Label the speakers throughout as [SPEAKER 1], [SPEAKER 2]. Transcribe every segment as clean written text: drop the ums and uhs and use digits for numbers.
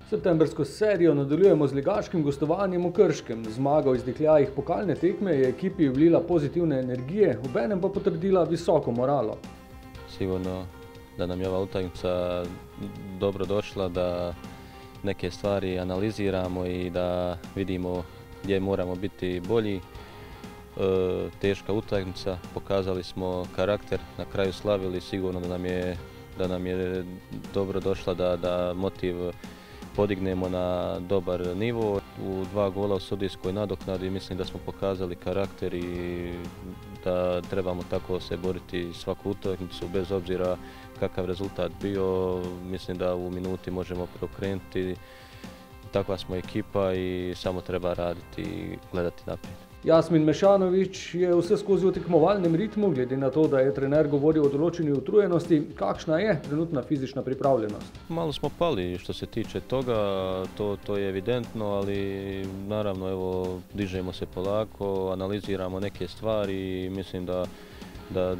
[SPEAKER 1] Septembrsko serijo nadaljujemo z ligaškim gostovanjem v Krškem. Zmaga v izdihljajih pokalne tekme je ekipi vlila pozitivne energije, obenem pa potrdila visoko moralo.
[SPEAKER 2] Sigurno da nam je ova utakmica dobro došla, da neke stvari analiziramo i da vidimo gdje moramo biti bolji. Teška utakmica, pokazali smo karakter, na kraju slavili, sigurno da nam je dobro došla da motiv podignemo na dobar nivo. U 2 gola u sudijskoj nadoknadi mislim da smo pokazali karakter i da trebamo tako se boriti svaku utakmicu bez obzira kakav rezultat bio. Mislim da u minuti možemo preokrenuti. Takva smo ekipa i samo treba raditi i gledati naprijed.
[SPEAKER 1] Jasmin Mešanović je vse skozi v tekmovalnem ritmu, glede na to, da je trener govoril o določeni utrujenosti. Kakšna je trenutna fizična pripravljenost?
[SPEAKER 2] Malo smo pali što se tiče toga, to je evidentno, ali naravno evo, dižemo se polako, analiziramo neke stvari i mislim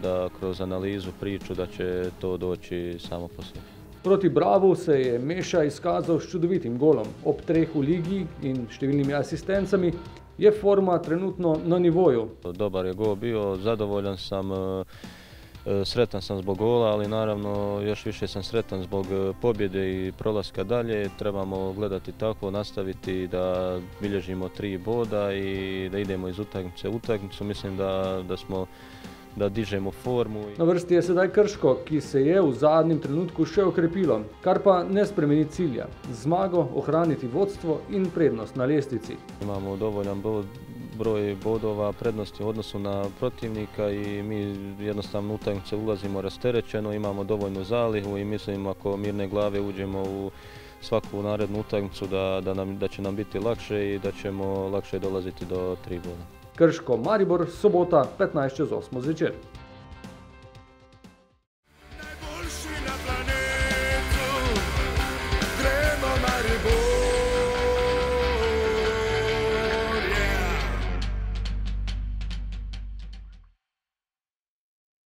[SPEAKER 2] da kroz analizu, priču da će to doći samo po sebi.
[SPEAKER 1] Proti Bravu se je Meša izkazal s čudovitim golom. Ob 3 v ligi in številnimi asistencami je forma trenutno na nivoju.
[SPEAKER 2] Dobar je gol bio, zadovoljan sam, sretan sam zbog gola, ali naravno još više sam sretan zbog pobjede i prolaska dalje. Trebamo gledati tako, nastaviti da bilježimo 3 boda i da idemo iz utakmice u utakmicu. Mislim da dižemo formu.
[SPEAKER 1] Na vrsti je sedaj Krško, ki se je v zadnjem trenutku še okrepilo, kar pa ne spremeni cilja. Zmago, ohraniti vodstvo in prednost na lestvici.
[SPEAKER 2] Imamo dovoljan broj bodova prednosti u odnosu na protivnika i mi jednostavno u utakmice ulazimo rasterećeno, imamo dovoljnu zalihu i mislim ako mirne glave uđemo u svaku narednu utakmicu da će nam biti lakše i da ćemo lakše dolaziti do 3 boda.
[SPEAKER 1] Krško Maribor, sobota 15:08 zvečer.